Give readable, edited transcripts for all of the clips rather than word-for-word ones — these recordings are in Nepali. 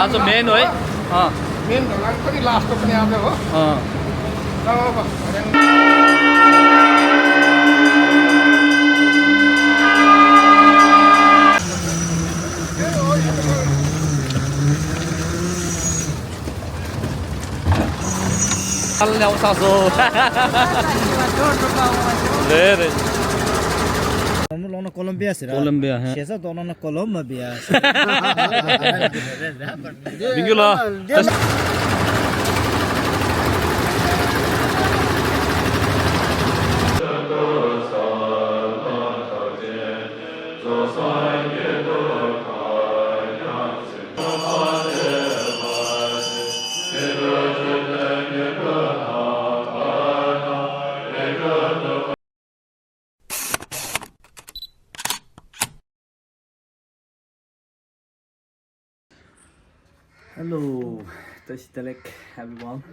आज मेन है मेन ढोका पनि लास्टको पनि आउँछ हो ल्याउँछ धेरै Vamos Colombia será. Colombia, Si esa tono na Colombia. 민규라 Hello, Tashitalek everyone.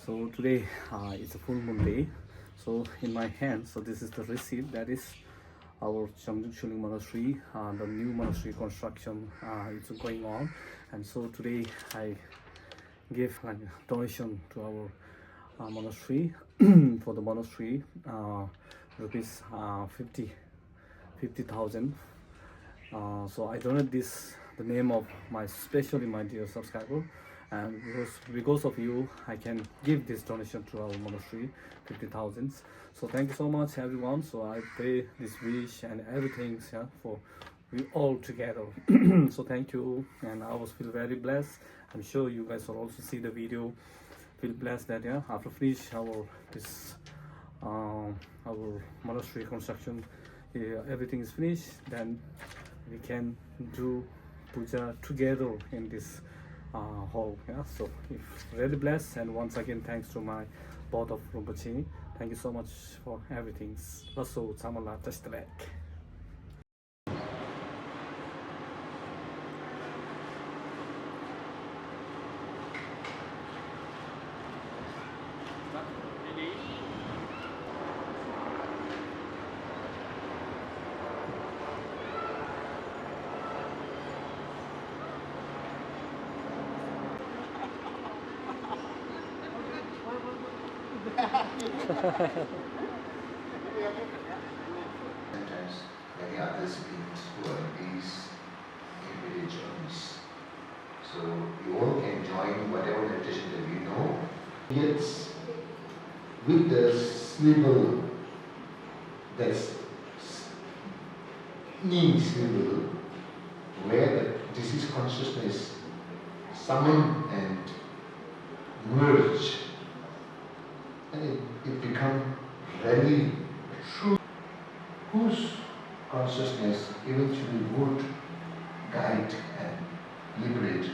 So today is a full moon day. So in my hand, so this is the receipt that is our Changjung Shuling Monastery. The new monastery construction is going on, and so today I give a donation to our monastery for the monastery rupees 50,000. So I donate this the name of my especially my dear subscriber, and because of you I can give this donation to our monastery 50,000. So thank you so much everyone. So I pray this wish and everything for we all together. So thank you, and I was feel very blessed. I'm sure you guys will also see the video, feel blessed that after finish our this our monastery construction, everything is finished, then we can do puja together in this hall. So if really blessed, and once again thanks to my board of Rinpoche. Thank you so much for everything. Lasso Chamala Tashitalek. Sometimes many others beings who are in these individuals. So you all can join whatever meditation that you know. Yet with the syllable, that's Ning syllable, where the disease consciousness summon and merge, and it becomes really true, whose consciousness eventually would guide and liberate.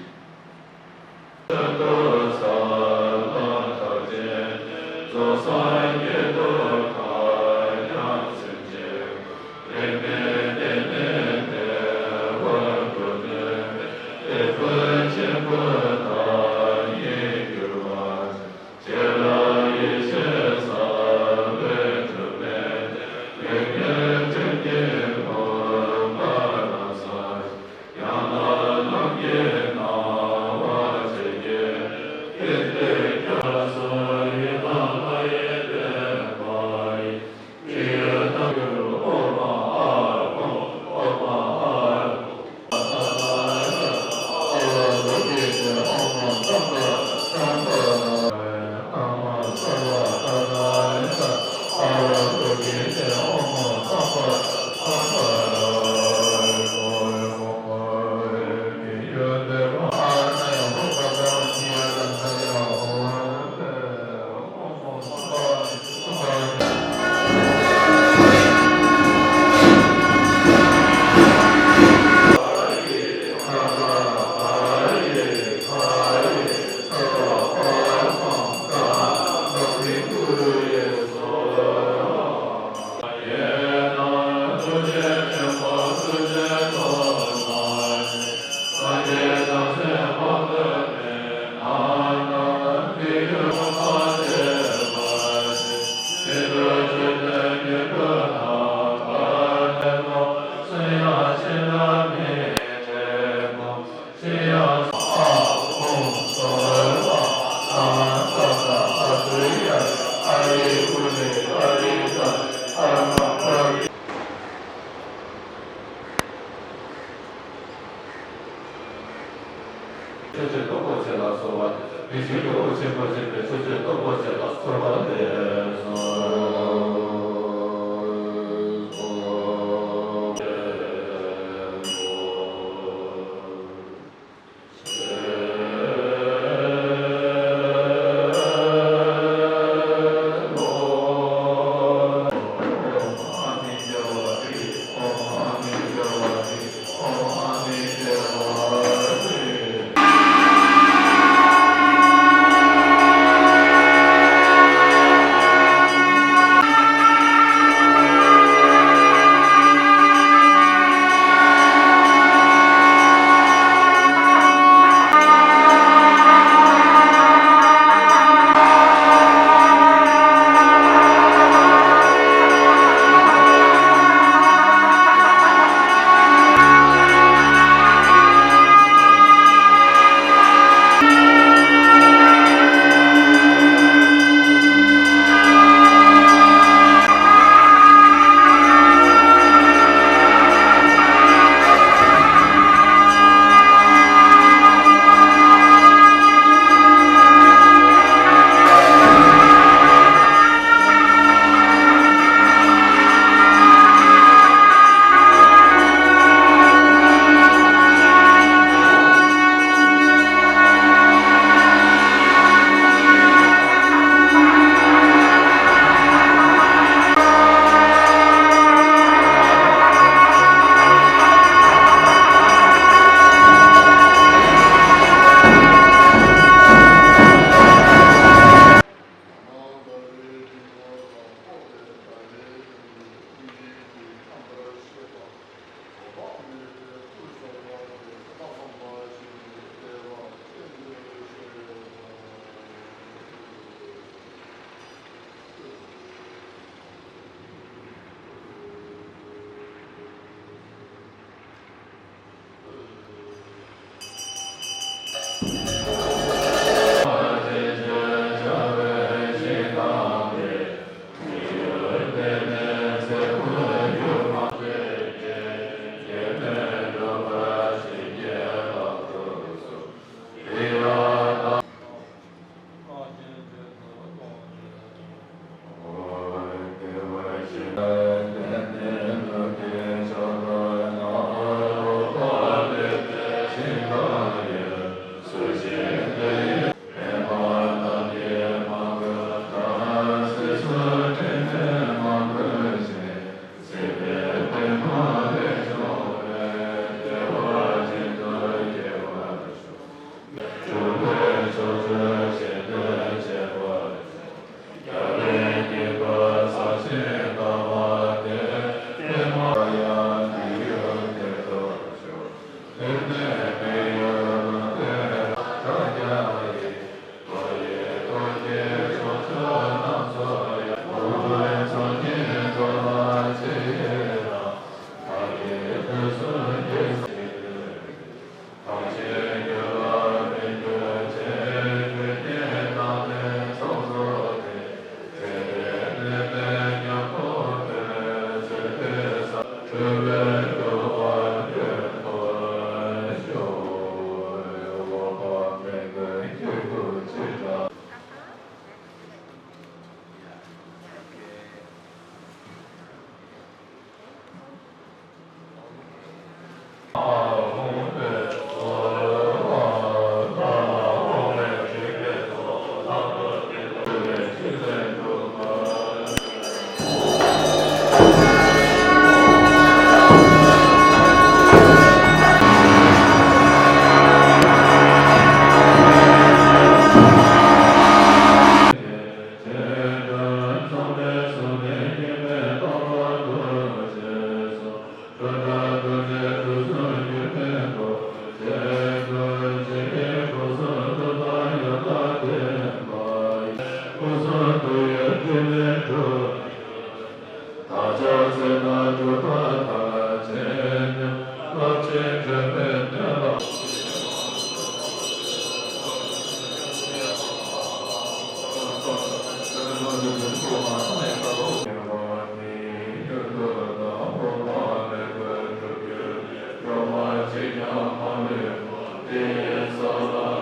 Yes,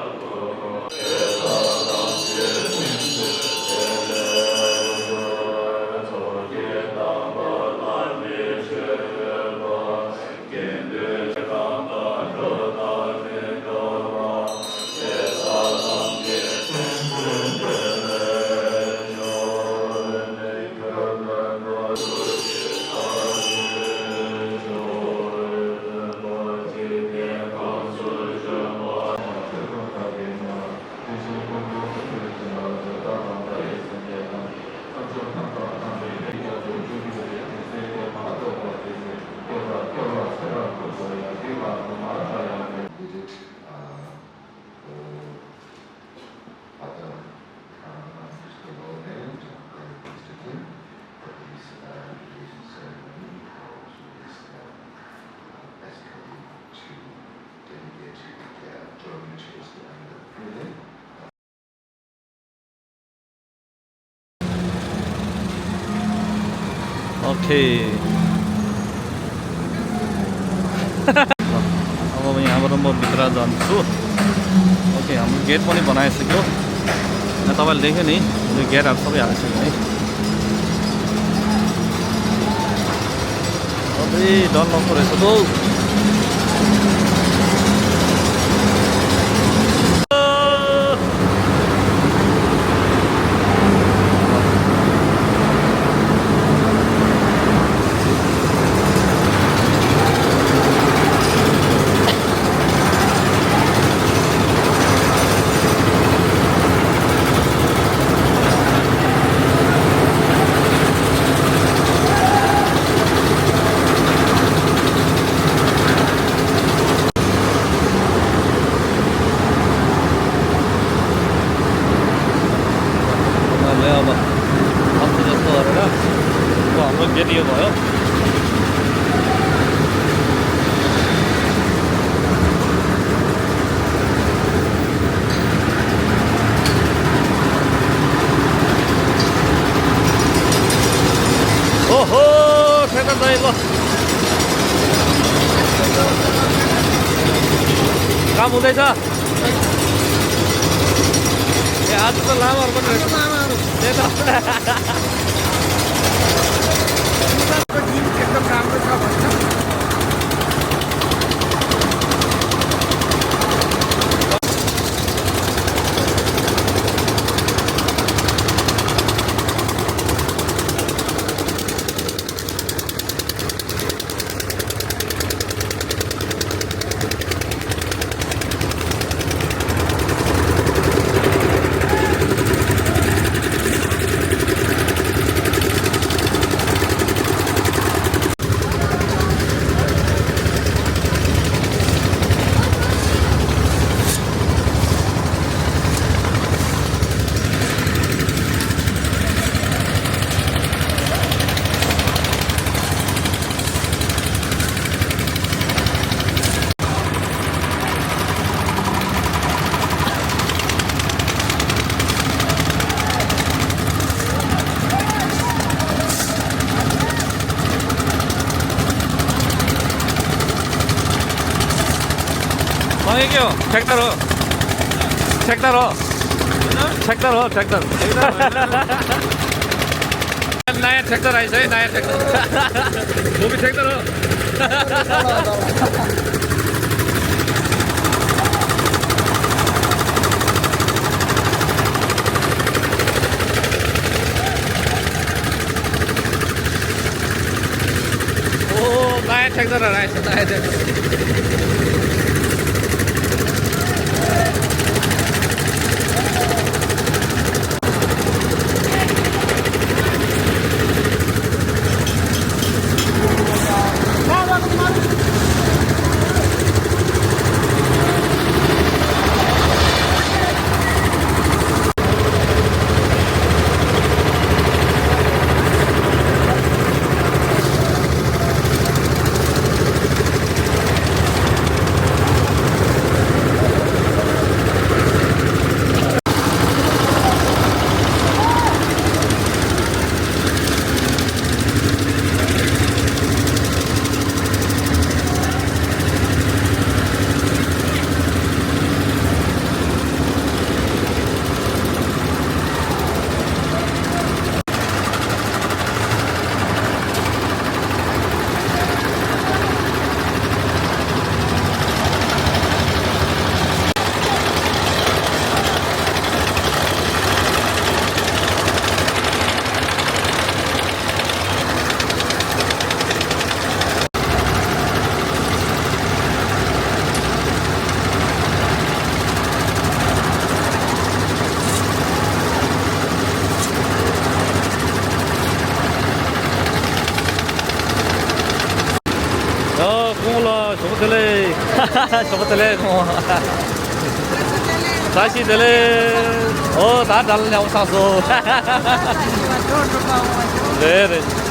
okay अब म यहाँबाट म भित्र जान्छु ओके हाम्रो गेट पनि बनाइसक्यो तपाईँले देख्यो नि यो गेटहरू सबै हालिसक्यो है अझै डर लाग्दो रहेछ त गेट यो भयो ओहो ठेक्का दाइ ल काम हुँदैछ ए आज त लामाहरू पनि रहेछ त्यही त एकदम राम्रो छ भन्छ के हो ट्र्याक्टर हो ट्र्याक्टर हो ट्र्याक्टर हो ट्र्याक्टर नयाँ ट्र्याक्टर आइछ है नयाँ ट्र्याक्टर मोबी ट्र्याक्टर हो ओ नयाँ ट्र्याक्टरहरू आएछ नयाँ ट्र्याक्टर 저것들에 다시 들래 다 달래 영상소 네네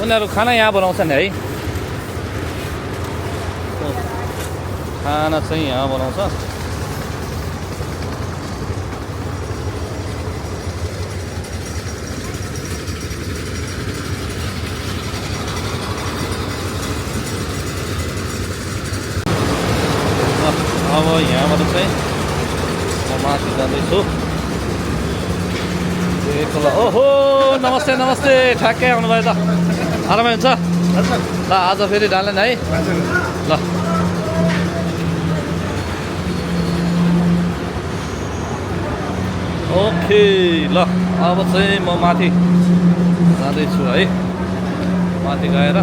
उनीहरू खाना यहाँ बनाउँछन् है खाना चाहिँ यहाँ बनाउँछ अब यहाँबाट चाहिँ म माथि जाँदैछु ओहो नमस्ते नमस्ते ठ्याक्कै आउनुभयो त आरामै हुन्छ ल आज फेरि डालेन है ल ओके ल अब चाहिँ म माथि जाँदैछु है माथि गएर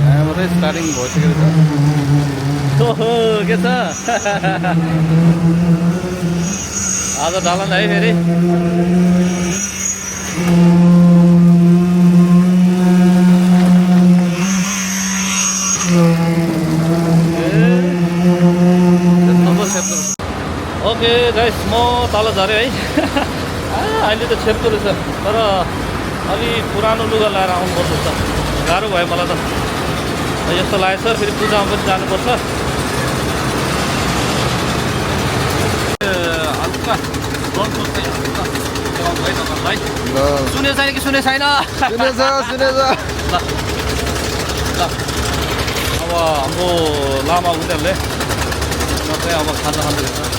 यहाँबाटै स्टार्टिङ भइसकेको छ ओहो के छ आज डालन है फेरि ओके गाइस म तल झरेँ है अहिले त छेप्दो रहेछ तर अलि पुरानो लुगा लगाएर आउनुपर्छ त गाह्रो भयो मलाई त यस्तो लागेको छ फेरि पूजामा पनि जानुपर्छ हल्का सुने छैन कि सुने छैन सुनेछ ल अब हाम्रो लामा उनीहरूले चाहिँ अब खाजा खाँदैछ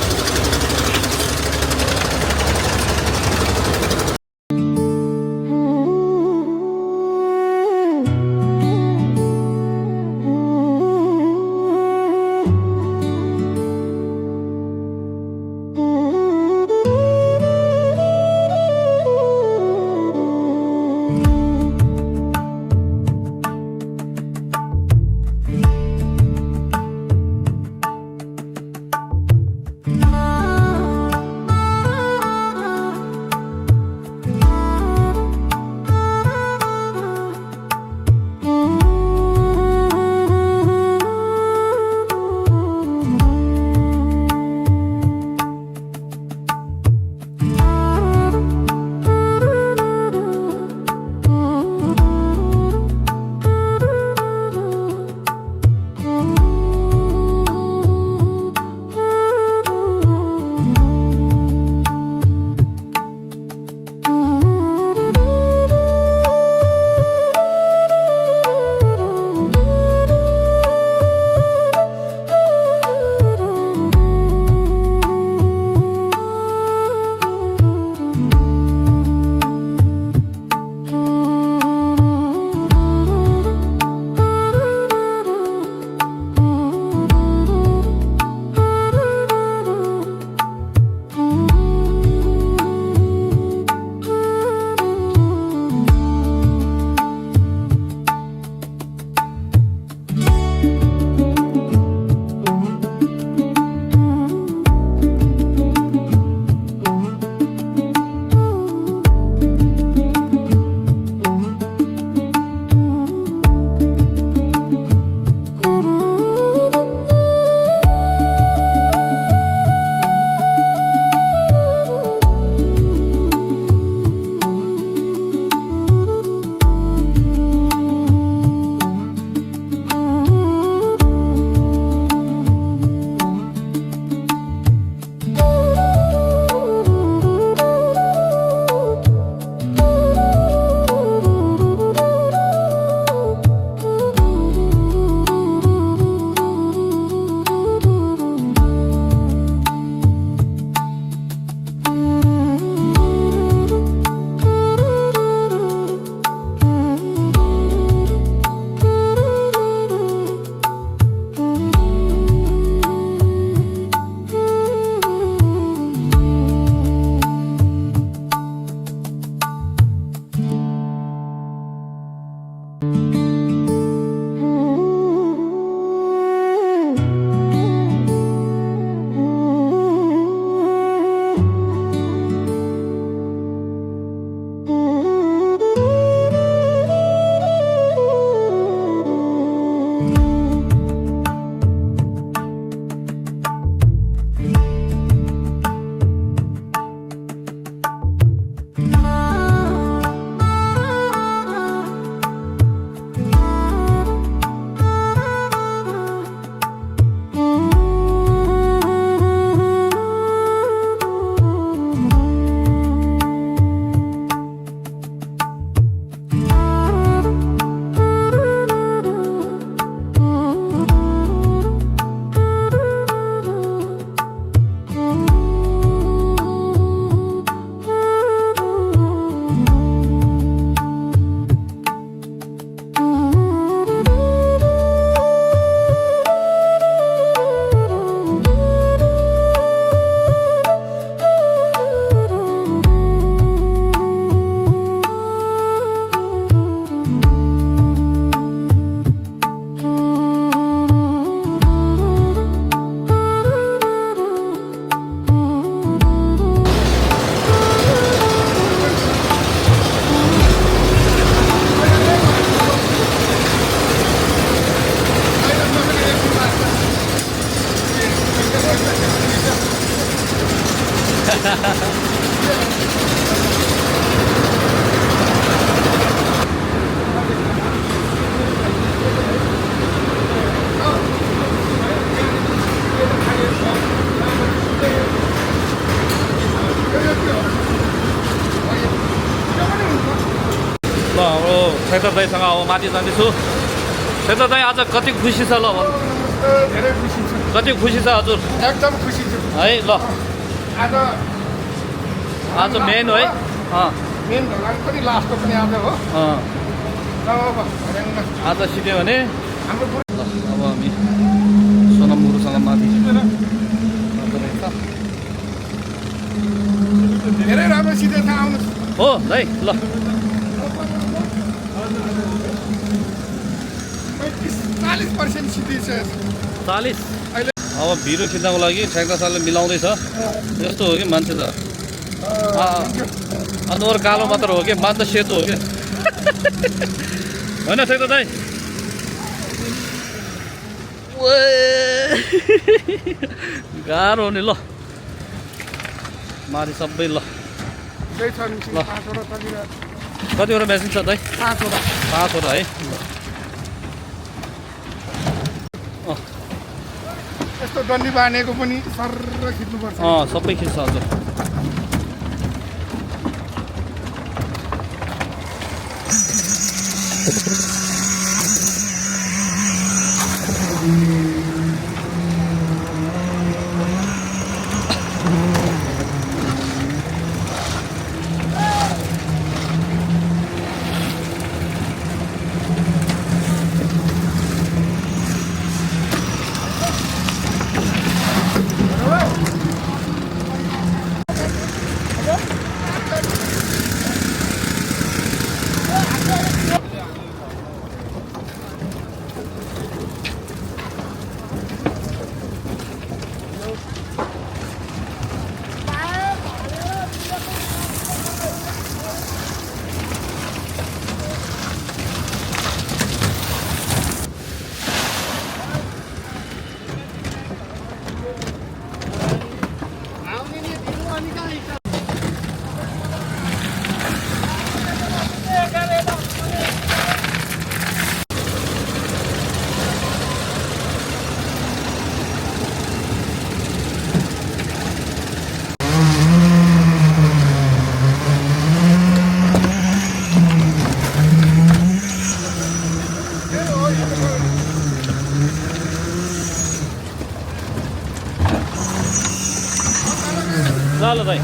ल अब शेखर दाईसँग अब माथि जाँदैछु शेखर दाई आज कति खुसी छ ल भन्नु धेरै खुसी छु कति खुसी छ हजुर एकदम खुसी छु है ल आज आज मेन है मेन ढलान पनि लास्टको पनि आज हो ल अब आज सिक्यो भने हाम्रो ल अब हामी सोनम गुरुसँग माथि जाँदो रहेछ धेरै राम्रो सिधै आउनु हो है ल 40% सिधै छ 40 अब भिडियो खिच्नको लागि शेखर सरले मिलाउँदैछ यस्तो हो कि मान्छे त अनुहार कालो मात्र हो कि मान्छे सेतो हो कि होइन शेखर दाई गाह्रो हो नि ल माथि सबै ल त्यही छ नि 5 वटा तगिरा कतिवटा मेसिन छ दाइ 5 वटा 5 वटा है यस्तो डन्डी बाँधेको पनि सर खिच्नुपर्छ सबै खिच्छ हजुर ल भाइ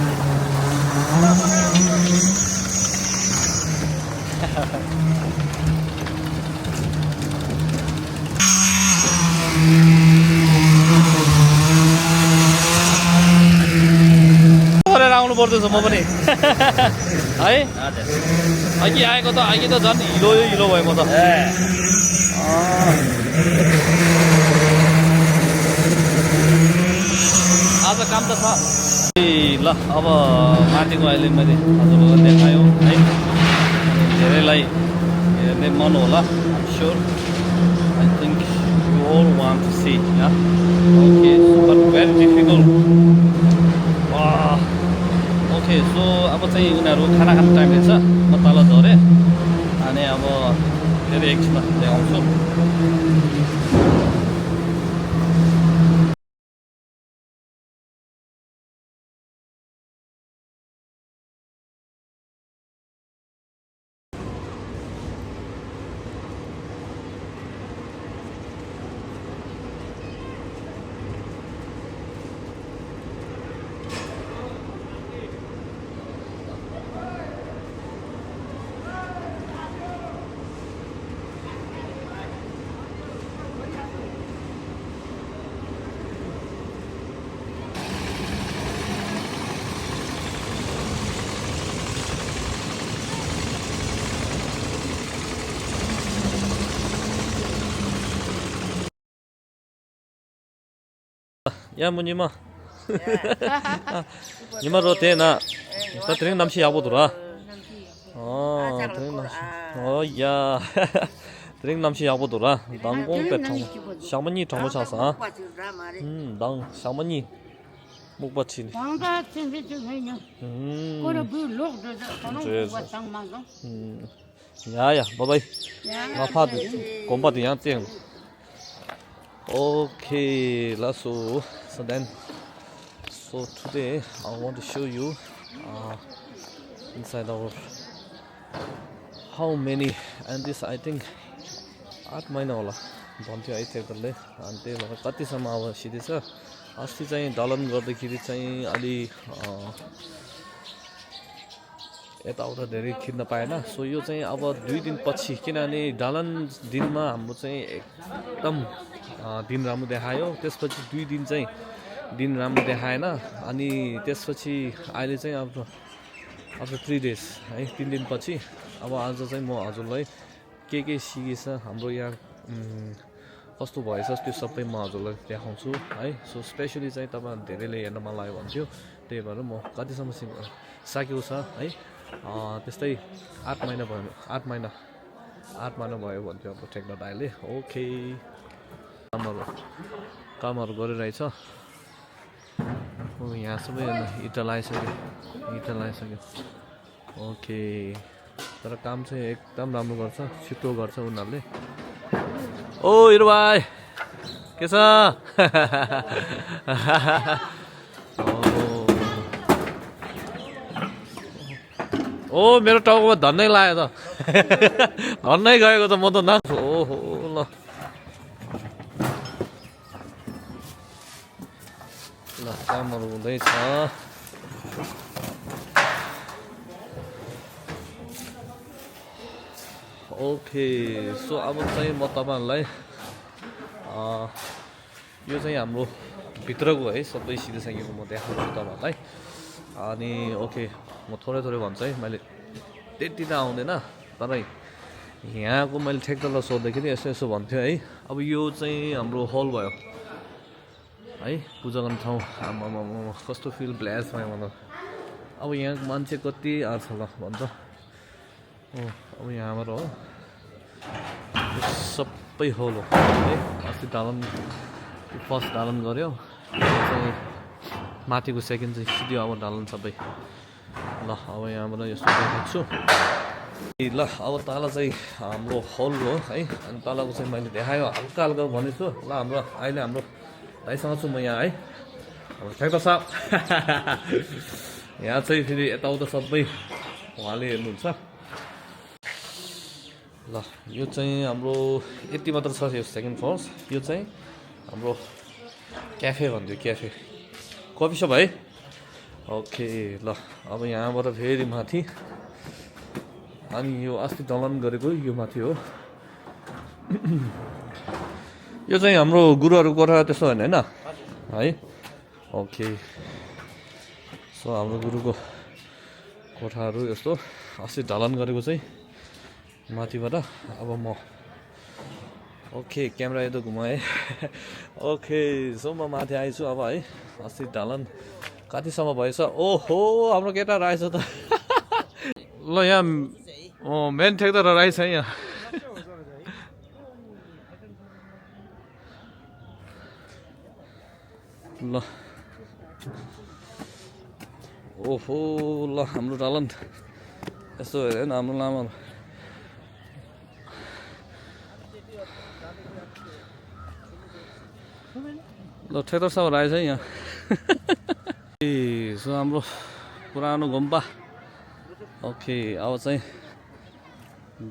गरेर आउनु पर्दैछ म पनि है अघि आएको त अघि त झन् हिलो हिलो भयो म त आज काम त छ ल अब माथिको अहिले मैले हजुरलाई देखायो है धेरैलाई हेर्ने मन होला sure I think you all want to see या okay but very difficult okay so अब चाहिँ उनीहरू खाना खाने टाइम रहेछ म तल झरेँ अनि अब फेरि एकछिनमा देखाउँछु 야, 뭐 니마. 니마 로테나. 나 드링 남시 야보 돌아. 드링 남시. 야. 드링 남시 야보 돌아. 당공 배통. 샤머니 정보 차사. 당 샤머니. 목받치니. Manga tingi tingi Kora bu lok de kono Yes. watang manga. 야야, 바이바이. Ya. 마파드 곰바드 양띵. Okay, lasso. So then, so today I want to show you inside our how many, and this I think 8 महिना होला भन्थ्यो है ट्र्याक्टरले अनि त्यही भएर कतिसम्म अब सिधेछ अस्ति चाहिँ दलन गर्दाखेरि चाहिँ अलि यताउता धेरै खिच्न पाएन सो यो चाहिँ अब 2 दिन पछि किनभने दलन दिनमा हाम्रो चाहिँ एकदम दिन राम्रो देखायो त्यसपछि 2 दिन चाहिँ दिन राम्रो देखाएन अनि त्यसपछि अहिले चाहिँ अब 3 डेज है 3 दिन पछि अब आज चाहिँ म हजुरलाई के सिकेछ हाम्रो यहाँ कस्तो भएछ त्यो सबै म हजुरलाई देखाउँछु है सो स्पेशली चाहिँ तपाईहरु धेरैले हेर्न मन लाग्यो भन्थ्यो त्यही भएर म कतिसम्म सकेको छ है त्यस्तै 8 महिना भयो 8 महिना भयो भन्थ्यो अब ट्र्याक्टर दाइले ओके कामहरु गरिरहेछ यहाँ सबै इटा लगाइसक्यो ओके तर काम चाहिँ एकदम राम्रो गर्छ छिटो गर्छ उनीहरुले ओ हिरो भाइ के छ ओ मेरो टाउकोमा धन्नै लाग्यो त धन्नै गएको त म त ना ओहो ल ल कामहरु हुँदैछ ओके सो अब चाहिँ म तपाईहरुलाई यो चाहिँ हाम्रो भित्रको है सबै सिकिसकेको म देखाउँछु तपाईहरुलाई अनि ओके म थोरै भन्छ है मैले त्यति त आउँदैन तर यहाँको मैले ट्र्याक्टरलाई सोध्दाखेरि यसो भन्थ्यो है अब यो चाहिँ हाम्रो हल भयो है पूजा गर्ने ठाउँ आमामा कस्तो फिल ब्ल्यास भयो मलाई अब यहाँ मान्छे कति आछ ल भन्छ अब यहाँबाट हो सबै होल हो है अस्ति फर्स्ट ढालन गऱ्यो चाहिँ माथिको सेकेन्ड चाहिँ सिधै अब ढालन सबै ल अब यहाँबाट यस्तो देखाउँछु ल अब तल चाहिँ हाम्रो होल हो है अनि तलको चाहिँ मैले देखायो हल्का भनेको छु ल अहिले हाम्रो भाइसँग छु म यहाँ है अब ट्र्याक्टर साहब यहाँ चाहिँ फेरि यताउता सबै उहाँले हेर्नुहुन्छ ल यो चाहिँ हाम्रो यति मात्र छ यो सेकेन्ड फ्लोर यो चाहिँ हाम्रो क्याफे भन्थ्यो क्याफे कफी सप है ओके ल अब यहाँबाट फेरि माथि अनि यो अस्ति दलन गरेको यो माथि हो यो चाहिँ हाम्रो गुरुहरू कोठा त्यस्तो होइन है ओके सो हाम्रो गुरुको कोठाहरू यस्तो अस्ति ढलन गरेको चाहिँ माथिबाट अब म ओके क्यामेरा यता घुमाएँ ओके सो म माथि आएछु अब है अस्ति ढालन कतिसम्म भएछ ओहो हाम्रो केटा रहेछ त ल यहाँ मेन ट्र्याक्टर रहेछ यहाँ ल ओहो ल हाम्रो ढालन यस्तो हेरेन हाम्रो लामा ल ट्र्याक्टर सब रहेछ यहाँ सो हाम्रो पुरानो गुम्बा ओके अब चाहिँ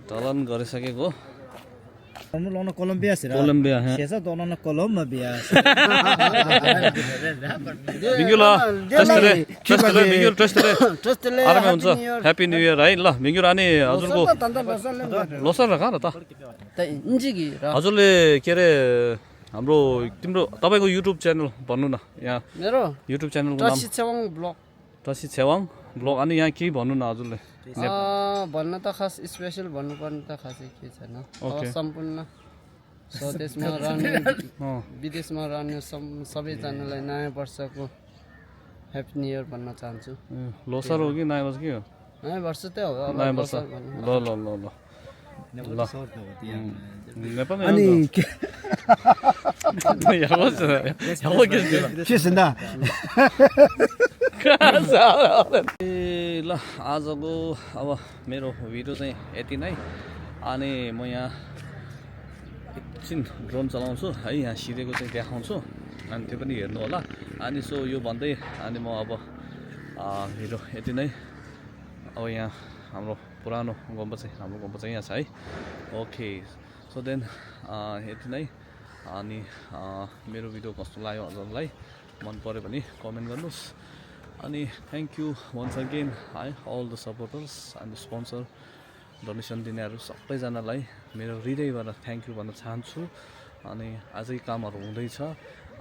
ढलन गरिसकेको Kamu lono Colombia sih? Colombia ha. Siasa tuh lono Colombia. Minggu lah. Trust le. Arame हुन्छ Happy New Year है ल मिङ्गु रानी हजुरको लोसर र कहाँ र त हजुरले के रे हाम्रो तिम्रो तपाईको युट्युब च्यानल भन्नु न यहाँ मेरो युट्युब च्यानलको नाम टसी छेवाङ ब्लग अनि यहाँ के भन्नु न हजुरले भन्न त खास स्पेशल भन्नुपर्ने त खासै के छैन सम्पूर्ण स्वदेशमा रहने विदेशमा रहने सबैजनालाई नयाँ वर्षको ह्याप्पी न्यू इयर भन्न चाहन्छु लोसर हो कि नयाँ वर्ष के हो नयाँ वर्ष त हो नयाँ वर्ष ल ल ल ल नेपालमै अनि यावो 确实呢。 ए ल आजको अब मेरो भिडियो चाहिँ यति नै अनि म यहाँ एकछिन ड्रोन चलाउँछु है यहाँ सिधेको चाहिँ देखाउँछु अनि त्यो पनि हेर्नु होला अनि सो यो भन्दै अनि म अब भिडियो यति नै अब यहाँ हाम्रो पुरानो गुम्बा चाहिँ हाम्रो गुम्बा चाहिँ यहाँ छ है ओके सो देन यति नै अनि मेरो भिडियो कस्तो लाग्यो हजुरलाई मन पर्यो भने कमेन्ट गर्नुहोस् अनि थ्याङ्क यू वन्स अगेन है all the supporters and sponsor donation दिनेहरू सबैजनालाई मेरो हृदयबाट थ्याङ्क यू भन्न चाहन्छु अनि अझै कामहरू हुँदैछ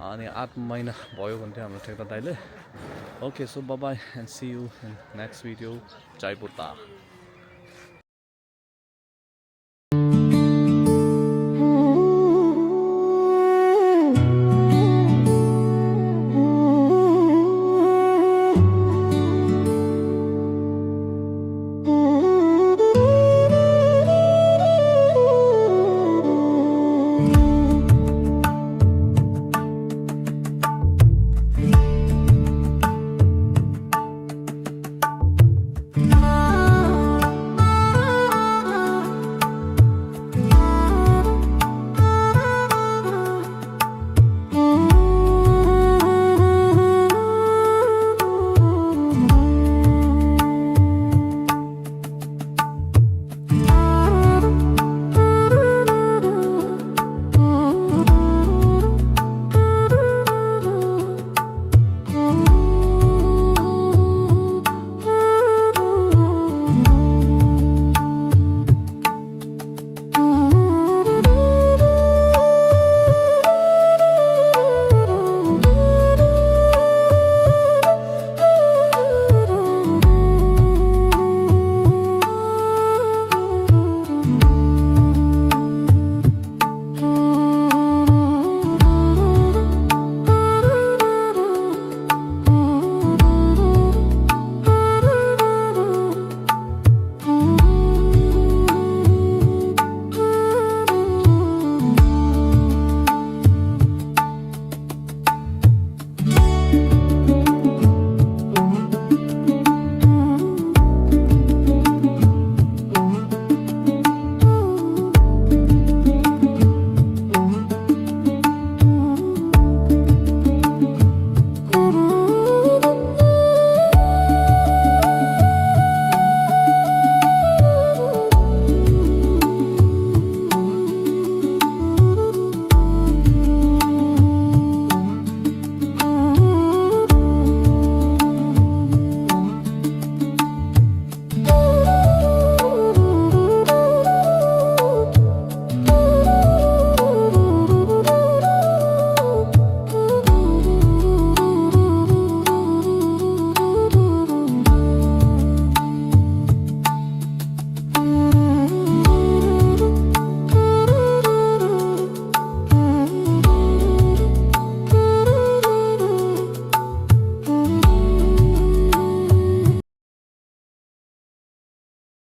अनि 8 महिना भयो भन्थ्यो हाम्रो ठेक्दा दाइले okay so bye and see you in next video जय बुद्ध